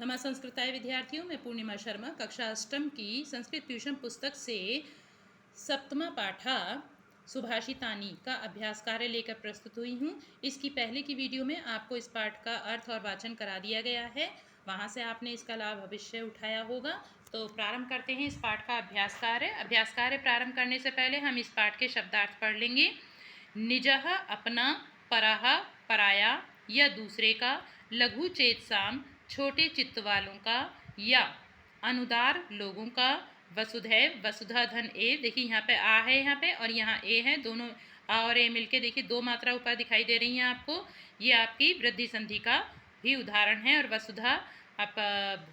नमः संस्कृताय विद्यार्थियों, मैं पूर्णिमा शर्मा कक्षा अष्टम की संस्कृत ट्यूशन पुस्तक से सप्तमा पाठा सुभाषितानी का अभ्यास कार्य लेकर प्रस्तुत हुई हूँ। इसकी पहले की वीडियो में आपको इस पाठ का अर्थ और वाचन करा दिया गया है, वहाँ से आपने इसका लाभ अवश्य उठाया होगा। तो प्रारंभ करते हैं इस पाठ का अभ्यास कार्य। अभ्यास कार्य प्रारंभ करने से पहले हम इस पाठ के शब्दार्थ पढ़ लेंगे। निजः अपना, परः पराया या दूसरे का, लघु चेतसाम छोटे चित्त वालों का, या अनुदार लोगों का, वसुधैव वसुधा धन ए। देखिए यहाँ पे आ है यहाँ पे और यहाँ ए है, दोनों आ और ए मिलके देखिए दो मात्रा ऊपर दिखाई दे रही हैं आपको। ये आपकी वृद्धि संधि का भी उदाहरण है और वसुधा आप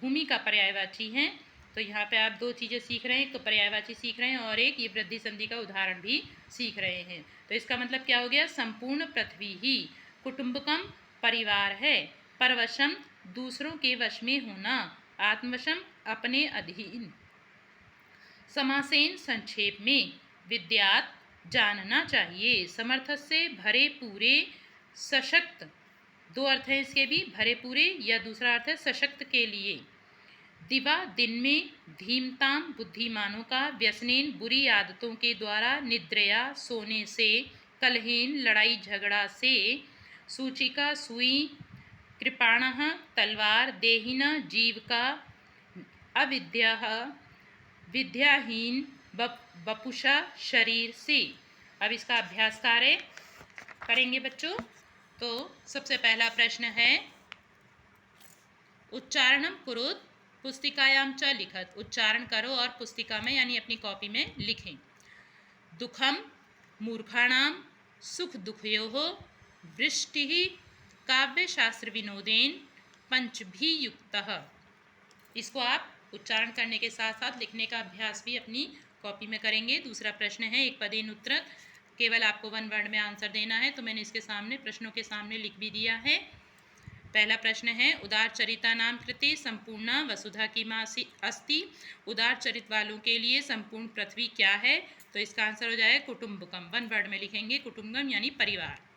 भूमि का पर्यायवाची हैं। तो यहाँ पे आप दो चीज़ें सीख रहे हैं, एक तो पर्यायवाची सीख रहे हैं और एक ये वृद्धि संधि का उदाहरण भी सीख रहे हैं। तो इसका मतलब क्या हो गया? संपूर्ण पृथ्वी ही कुटुंबकम परिवार है, परवशम दूसरों के वश में होना, आत्मवशम अपने अधीन। समासेन संक्षेप में विद्यात जानना चाहिए, समर्थ से भरे पूरे सशक्त, दो अर्थ हैं इसके भी, भरे पूरे या दूसरा अर्थ है सशक्त के लिए। दिवा दिन में, धीमताम बुद्धिमानों का, व्यसनेन बुरी आदतों के द्वारा, निद्रया सोने से, कलहेन लड़ाई झगड़ा से, सूचिका सुई, कृपाणः तलवार, देहिन जीव का, अविद्या विद्याहीन वपुषा शरीर से। अब इसका अभ्यास कार्य करेंगे बच्चों। तो सबसे पहला प्रश्न है, उच्चारणम कुरुत पुस्तिकायाम च लिखत। उच्चारण करो और पुस्तिका में यानी अपनी कॉपी में लिखें। दुखम मूर्खाणाम सुख दुखयोः वृष्टिः काव्यशास्त्र विनोदेन पंचभी युक्तः। इसको आप उच्चारण करने के साथ साथ लिखने का अभ्यास भी अपनी कॉपी में करेंगे। दूसरा प्रश्न है, एक पदेन उत्तर, केवल आपको वन वर्ड में आंसर देना है। तो मैंने इसके सामने प्रश्नों के सामने लिख भी दिया है। पहला प्रश्न है, उदार चरिता नाम कृते संपूर्ण वसुधा की माँ अस्ति। उदार चरित वालों के लिए संपूर्ण पृथ्वी क्या है? तो इसका आंसर हो जाएगा कुटुंबकम। वन वर्ड में लिखेंगे कुटुंबकम यानी परिवार।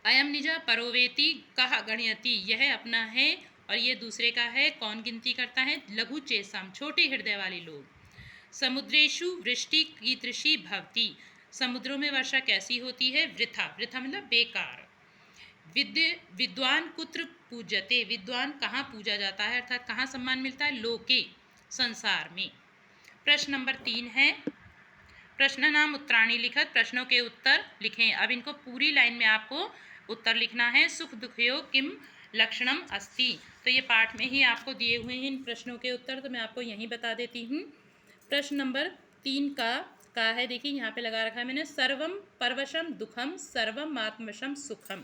अयम निजा परोवेति कह गणयति, यह अपना है और ये दूसरे का है, कौन गिनती करता है? लघु चेसाम छोटे हृदय वाले लोग। समुद्रेशु वृष्टि कीदृशी भवति, समुद्रों में वर्षा कैसी होती है? वृथा, वृथा मतलब बेकार। विद्वान कुत्र पूज्यते, विद्वान कहाँ पूजा जाता है अर्थात कहाँ सम्मान मिलता है? लोके, संसार में। प्रश्न नंबर 3 है, प्रश्न नाम उत्तराणी लिखत, प्रश्नों के उत्तर लिखें। अब इनको पूरी लाइन में आपको उत्तर लिखना है। सुख दुखयो किम लक्षणम अस्ति, तो ये पाठ में ही आपको दिए हुए हैं इन प्रश्नों के उत्तर, तो मैं आपको यहीं बता देती हूँ। प्रश्न नंबर 3 का है, देखिए यहाँ पे लगा रखा है मैंने, सर्वम परवशम दुखम सर्वम आत्मवशम सुखम।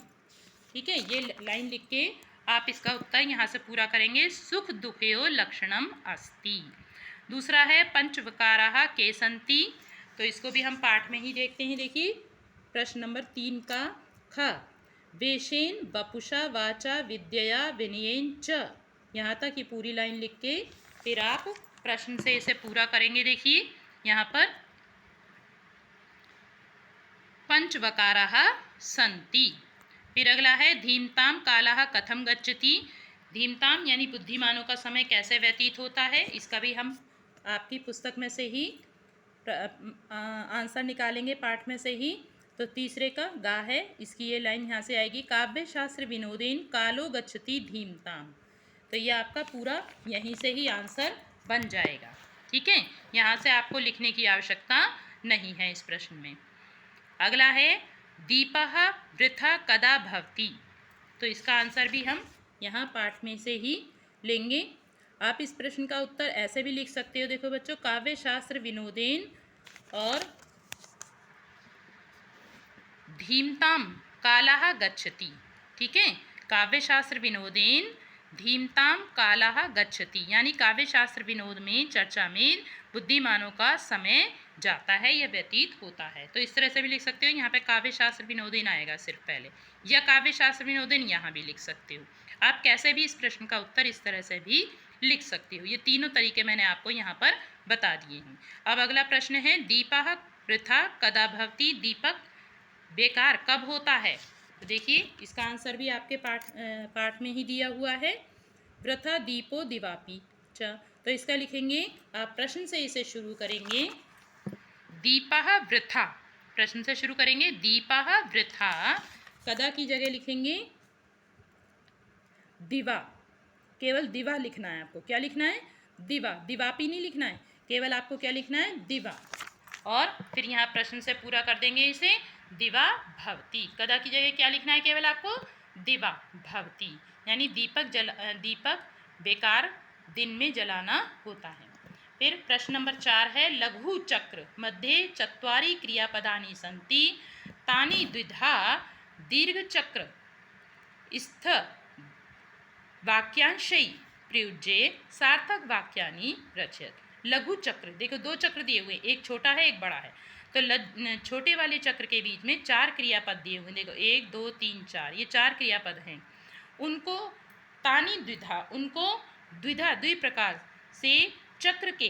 ठीक है, ये लाइन लिख के आप इसका उत्तर यहाँ से पूरा करेंगे। सुख दुखयो लक्षणम अस्ति। दूसरा है, पंचवकाराः के सन्ति, तो इसको भी हम पाठ में ही देखते हैं। देखिए प्रश्न नंबर 3 का ख, वेशेन वपुषा वाचा विद्यया विनयेन च। यहाँ तक ये पूरी लाइन लिख के फिर आप प्रश्न से इसे पूरा करेंगे। देखिए यहाँ पर पंचवकाराः सन्ति। फिर अगला है, धीमताम कालाः कथम गच्छति, धीमताम यानी बुद्धिमानों का समय कैसे व्यतीत होता है? इसका भी हम आपकी पुस्तक में से ही आंसर निकालेंगे, पाठ में से ही। तो तीसरे का गा है, इसकी ये लाइन यहाँ से आएगी, काव्य शास्त्र विनोदेन कालो गच्छति धीमताम। तो ये आपका पूरा यहीं से ही आंसर बन जाएगा। ठीक है, यहाँ से आपको लिखने की आवश्यकता नहीं है इस प्रश्न में। अगला है, दीपः वृथा कदा भवति, तो इसका आंसर भी हम यहाँ पाठ में से ही लेंगे। आप इस प्रश्न का उत्तर ऐसे भी लिख सकते हो, देखो बच्चों, काव्य शास्त्र विनोदेन और धीमताम कालाः गच्छति। ठीक है, काव्य शास्त्र विनोदेन धीमताम कालाः गच्छति, यानी काव्य शास्त्र विनोद में, चर्चा में बुद्धिमानों का समय जाता है या व्यतीत होता है। तो इस तरह से भी लिख सकते हो, यहाँ पे काव्य शास्त्र विनोदेन आएगा सिर्फ पहले, या काव्य शास्त्र विनोदेन यहाँ भी लिख सकते हो। आप कैसे भी इस प्रश्न का उत्तर इस तरह से भी लिख सकते हो। ये तीनों तरीके मैंने आपको यहाँ पर बता दिए हैं। अब अगला प्रश्न है, दीपः वृथा कदा भवति, दीपक बेकार कब होता है? तो देखिए इसका आंसर भी आपके पाठ में ही दिया हुआ है। वृथा दीपो दिवापी च। तो इसका लिखेंगे, आप प्रश्न से इसे शुरू करेंगे। दीपः वृथा, प्रश्न से शुरू करेंगे। दीपः वृथा, कदा की जगह लिखेंगे दिवा, केवल दिवा लिखना है आपको। क्या लिखना है? दिवा, दिवापी नहीं लिखना है, केवल आपको क्या लिखना है? दिवा। और फिर यहाँ प्रश्न से पूरा कर देंगे इसे, दिवा भवती। कदा की जगह क्या लिखना है केवल आपको? दिवा भवती, यानी दीपक बेकार दिन में जलाना होता है। फिर प्रश्न नंबर 4 है, लघु चक्र मध्ये चत्वारि क्रियापदानि सन्ति तानि द्विधा दीर्घ चक्र स्थ वाक्यांशै प्रयुज्ये सार्थक वाक्यानि रचयत। लघु चक्र, देखो दो चक्र दिए हुए, एक छोटा है एक बड़ा है। तो छोटे वाले चक्र के बीच में 4 क्रियापद दिए हुए, देखो 1 2 3 4, ये 4 क्रियापद हैं। उनको तानी द्विधा, उनको द्विधा द्वि प्रकार से चक्र के,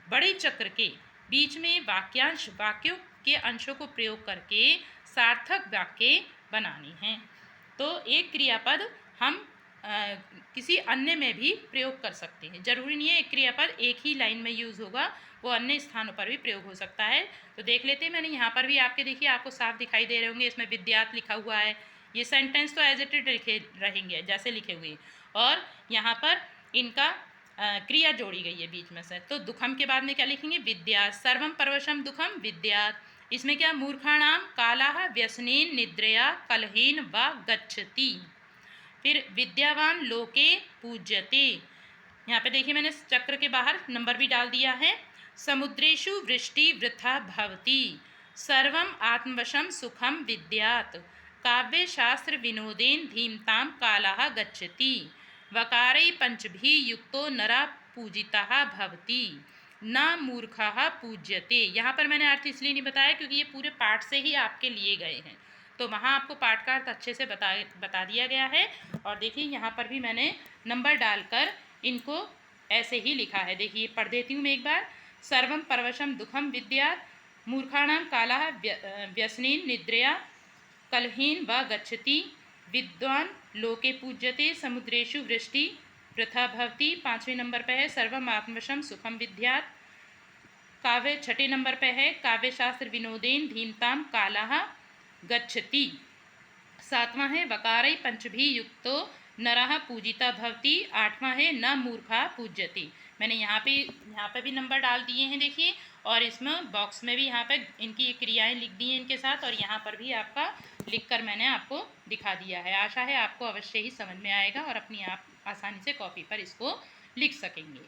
बड़े चक्र के बीच में वाक्यों के अंशों को प्रयोग करके सार्थक वाक्य बनाने हैं। तो एक क्रियापद हम किसी अन्य में भी प्रयोग कर सकते हैं। जरूरी नहीं है एक क्रियापद एक ही लाइन में यूज़ होगा, वो अन्य स्थानों पर भी प्रयोग हो सकता है। तो देख लेते हैं, मैंने यहाँ पर भी आपके देखिए, आपको साफ दिखाई दे रहे होंगे, इसमें विद्यात लिखा हुआ है। ये सेंटेंस तो एज इट इज लिखे रहेंगे जैसे लिखे हुए, और यहाँ पर इनका क्रिया जोड़ी गई है बीच में से। तो दुखम के बाद में क्या लिखेंगे? विद्या। सर्वम परवशम दुखम विद्यात। इसमें क्या? मूर्खाणाम कालाह व्यसनेन निद्रया कलहेन व गच्छति। फिर विद्यावान लोके पूज्यते, यहाँ पे देखिए मैंने चक्र के बाहर नंबर भी डाल दिया है। समुद्रेषु वृष्टि वृथा भवति, सर्वम आत्मवशम सुखम विद्यात्, काव्य शास्त्र विनोदेन धीमताम कालाः गच्छति, वकारै पंचभी युक्तो नरा पूजिताः भवति, न मूर्खः पूज्यते। यहाँ पर मैंने अर्थ इसलिए नहीं बताया क्योंकि ये पूरे पाठ से ही आपके लिए गए हैं, तो वहाँ आपको पाठ का अर्थ अच्छे से बता दिया गया है। और देखिए यहाँ पर भी मैंने नंबर डालकर इनको ऐसे ही लिखा है। देखिए पढ़ देती हूँ मैं एक बार। सर्वम परवशम दुखम विद्यात्, मूर्खाणाम कालाः व्यसनेन निद्रया कलहेन व गच्छति, विद्वान लोके पूज्यते, समुद्रेषु वृष्टि वृथा भवति। 5वें नंबर पे है सर्वम आत्मवशम सुखम विद्यात्। काव्य 6ठे नंबर पे है काव्य शास्त्र विनोदेन धीमताम कालाः गच्छति। 7वां है वकारै पंचभी युक्तो नरः पूजिता भवति। 8वां है न मूर्खा पूज्यति। मैंने यहाँ पे भी नंबर डाल दिए हैं देखिए, और इसमें बॉक्स में भी यहाँ पे इनकी क्रियाएं लिख दी हैं इनके साथ, और यहाँ पर भी आपका लिखकर मैंने आपको दिखा दिया है। आशा है आपको अवश्य ही समझ में आएगा और अपनी आप आसानी से कॉपी पर इसको लिख सकेंगे।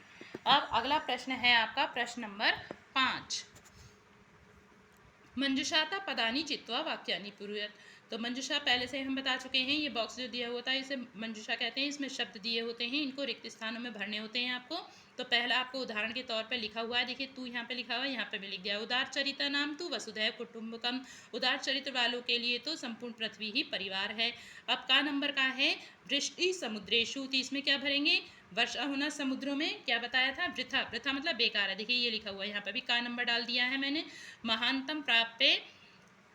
अब अगला प्रश्न है आपका प्रश्न नंबर 5। मंजुषाता पदानी चित्वा वाक्यानि पूरयत। तो मंजुषा पहले से हम बता चुके हैं, ये बॉक्स जो दिया होता है इसे मंजुषा कहते हैं। इसमें शब्द दिए होते हैं, इनको रिक्त स्थानों में भरने होते हैं आपको। तो पहला आपको उदाहरण के तौर पे लिखा हुआ है, देखिए तू यहाँ पे लिखा हुआ है, यहाँ पे भी लिख दिया उदार चरित्र नाम तू वसुधैव कुटुम्बकम। उदार चरित्र वालों के लिए तो संपूर्ण पृथ्वी ही परिवार है। अब का नंबर का है वृष्टि समुद्रेशु, तो इसमें क्या भरेंगे? वर्षा होना समुद्रों में, क्या बताया था? वृथा, वृथा मतलब बेकार है। देखिए ये लिखा हुआ है, यहाँ पे भी का नंबर डाल दिया है मैंने। महानतम प्राप्य,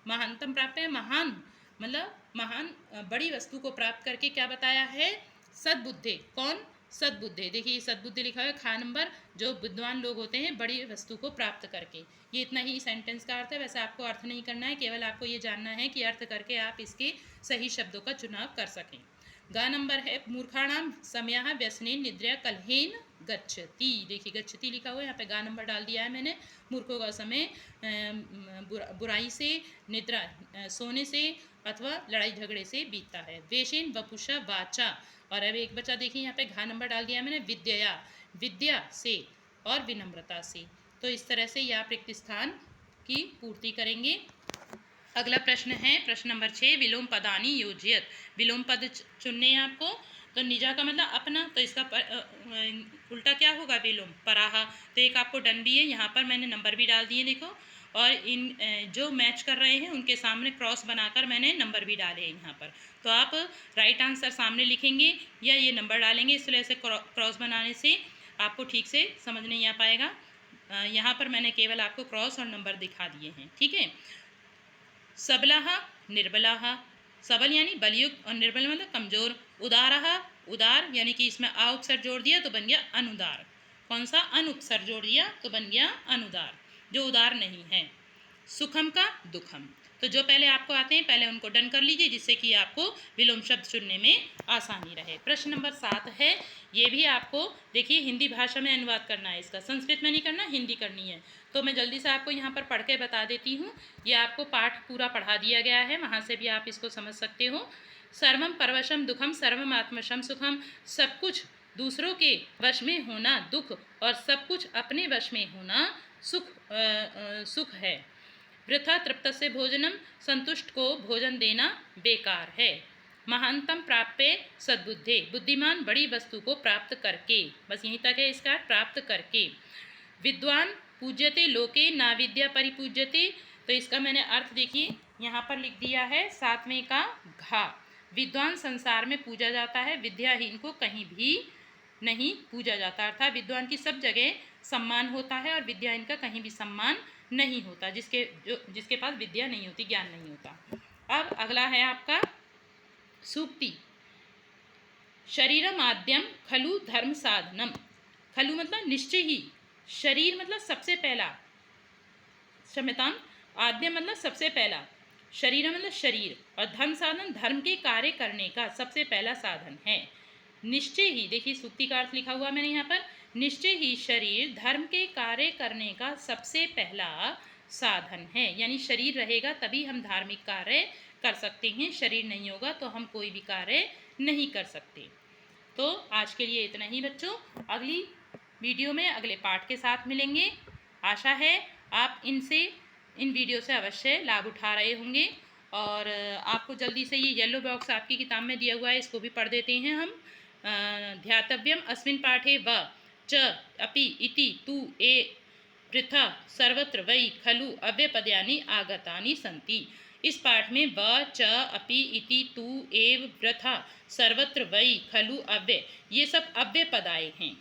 महानतम प्राप्य, महान मतलब महान बड़ी वस्तु को प्राप्त करके क्या बताया है? सद्बुद्धि। कौन? सद्बुद्धि। देखिए सद्बुद्धि लिखा है खा नंबर, जो विद्वान लोग होते हैं बड़ी वस्तु को प्राप्त करके। ये इतना ही सेंटेंस का अर्थ है, वैसे आपको अर्थ नहीं करना है, केवल आपको ये जानना है कि अर्थ करके आप इसके सही शब्दों का चुनाव कर सकें। गा नंबर है मूर्खाणाम समयः व्यसनेन निद्रया कलहेन गच्छति। देखिए गच्छति लिखा हुआ है, यहाँ पे गा नंबर डाल दिया है मैंने। मूर्खों का समय बुराई से, निद्रा सोने से अथवा लड़ाई झगड़े से बीतता है। वेशेन वपुषा वाचा, और अब एक बचा देखिए यहाँ पे घा नंबर डाल दिया है मैंने, विद्या, विद्या से और विनम्रता से। तो इस तरह से ये आप रिक्त स्थान की पूर्ति करेंगे। अगला प्रश्न है प्रश्न नंबर 6, विलोम पदानी योजयत। विलोम पद चुनने हैं आपको। तो निजा का मतलब अपना, तो इसका उल्टा क्या होगा? विलोम पराहा। तो एक आपको डन भी है, यहाँ पर मैंने नंबर भी डाल दिए देखो, और इन जो मैच कर रहे हैं उनके सामने क्रॉस बनाकर मैंने नंबर भी डाले हैं यहाँ पर। तो आप राइट आंसर सामने लिखेंगे या ये नंबर डालेंगे, इस तरह से क्रॉस बनाने से आपको ठीक से समझ नहीं आ पाएगा। यहाँ पर मैंने केवल आपको क्रॉस और नंबर दिखा दिए हैं, ठीक है। सबलाः निर्बलाः, सबल यानी बलयुक्त और निर्बल मतलब कमजोर। उदारः उदार, यानी कि इसमें आ उपसर्ग जोड़ दिया तो बन गया अनुदार। कौन सा? अन उपसर्ग जोड़ दिया तो बन गया अनुदार, जो उदार नहीं है। सुखम का दुखम। तो जो पहले आपको आते हैं पहले उनको डन कर लीजिए, जिससे कि आपको विलोम शब्द चुनने में आसानी रहे। प्रश्न नंबर 7 है, ये भी आपको देखिए हिंदी भाषा में अनुवाद करना है, इसका संस्कृत में नहीं करना, हिंदी करनी है। तो मैं जल्दी से आपको यहाँ पर पढ़ के बता देती हूँ। ये आपको पाठ पूरा पढ़ा दिया गया है, वहाँ से भी आप इसको समझ सकते हो। सर्वम परवशम दुखम सर्वम आत्मशम सुखम। सब कुछ दूसरों के वश में होना दुख और सब कुछ अपने वश में होना सुख है। वृथा तृप्त से भोजनम। संतुष्ट को भोजन देना बेकार है। महानतम प्राप्य सद्बुद्धे। बुद्धिमान बड़ी वस्तु को प्राप्त करके। बस यहीं तक है इसका, प्राप्त करके। विद्वान पूज्यते लोके ना विद्या परिपूज्यते। तो इसका मैंने अर्थ देखिए यहाँ पर लिख दिया है 7वें का घा। विद्वान संसार में पूजा जाता है, विद्याहीन को कहीं भी नहीं पूजा जाता। अर्थात विद्वान की सब जगह सम्मान होता है और विद्याहीन का कहीं भी सम्मान नहीं होता, जिसके पास विद्या नहीं होती, ज्ञान नहीं होता। अब अगला है आपका सूक्ति। शरीरम आद्यम खलु धर्म साधनम। खलु मतलब निश्चय ही, शरीर मतलब सबसे पहला, क्षम्यताम, आद्यम मतलब सबसे पहला, शरीर मतलब शरीर, और धर्म साधन धर्म के कार्य करने का सबसे पहला साधन है। निश्चय ही, देखिए सूक्ति का अर्थ लिखा हुआ मैंने यहाँ पर, निश्चय ही शरीर धर्म के कार्य करने का सबसे पहला साधन है। यानी शरीर रहेगा तभी हम धार्मिक कार्य कर सकते हैं, शरीर नहीं होगा तो हम कोई भी कार्य नहीं कर सकते। तो आज के लिए इतना ही बच्चों, अगली वीडियो में अगले पाठ के साथ मिलेंगे। आशा है आप इन वीडियो से अवश्य लाभ उठा रहे होंगे। और आपको जल्दी से ये येलो बॉक्स आपकी किताब में दिया हुआ है, इसको भी पढ़ देते हैं हम। ध्यातव्यम अस्मिन् पाठे व च अपि इति तु ए वृथा सर्वत्र वै खलु अव्यपद्यानि आगतानि सन्ति। इस पाठ में व च अपि इति तु एव वृथा सर्वत्र वै खलु अव्यय, ये सब अव्यय पद आए हैं।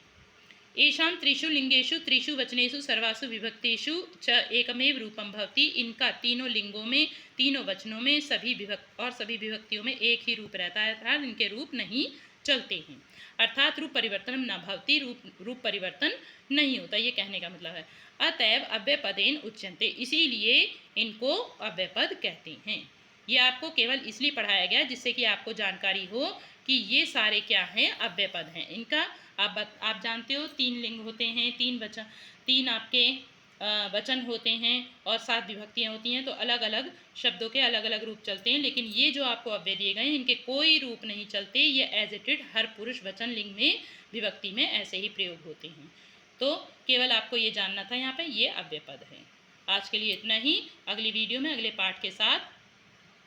एषां त्रिषु लिंगेषु त्रिषु वचनेषु सर्वासु विभक्तिषु च एकमेव रूपम भवति। इनका तीनों लिंगों में, तीनों वचनों में, सभी विभक्तियों में एक ही रूप रहता है, अर्थात इनके रूप नहीं चलते हैं। अर्थात रूप परिवर्तन न भवति, रूप परिवर्तन नहीं होता, ये कहने का मतलब है। अतएव अव्ययपदेन उच्यन्ते, इसीलिए इनको अव्ययपद कहते हैं। ये आपको केवल इसलिए पढ़ाया गया जिससे कि आपको जानकारी हो कि ये सारे क्या हैं, अव्ययपद हैं। इनका आप जानते हो 3 लिंग होते हैं, 3 आपके वचन होते हैं और 7 विभक्तियाँ होती हैं। तो अलग अलग शब्दों के अलग अलग रूप चलते हैं, लेकिन ये जो आपको अव्यय दिए गए हैं इनके कोई रूप नहीं चलते। ये एज इट इज हर पुरुष वचन लिंग में विभक्ति में ऐसे ही प्रयोग होते हैं। तो केवल आपको ये जानना था यहाँ पे ये अव्यय पद है। आज के लिए इतना ही, अगली वीडियो में अगले पाठ के साथ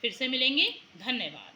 फिर से मिलेंगे। धन्यवाद।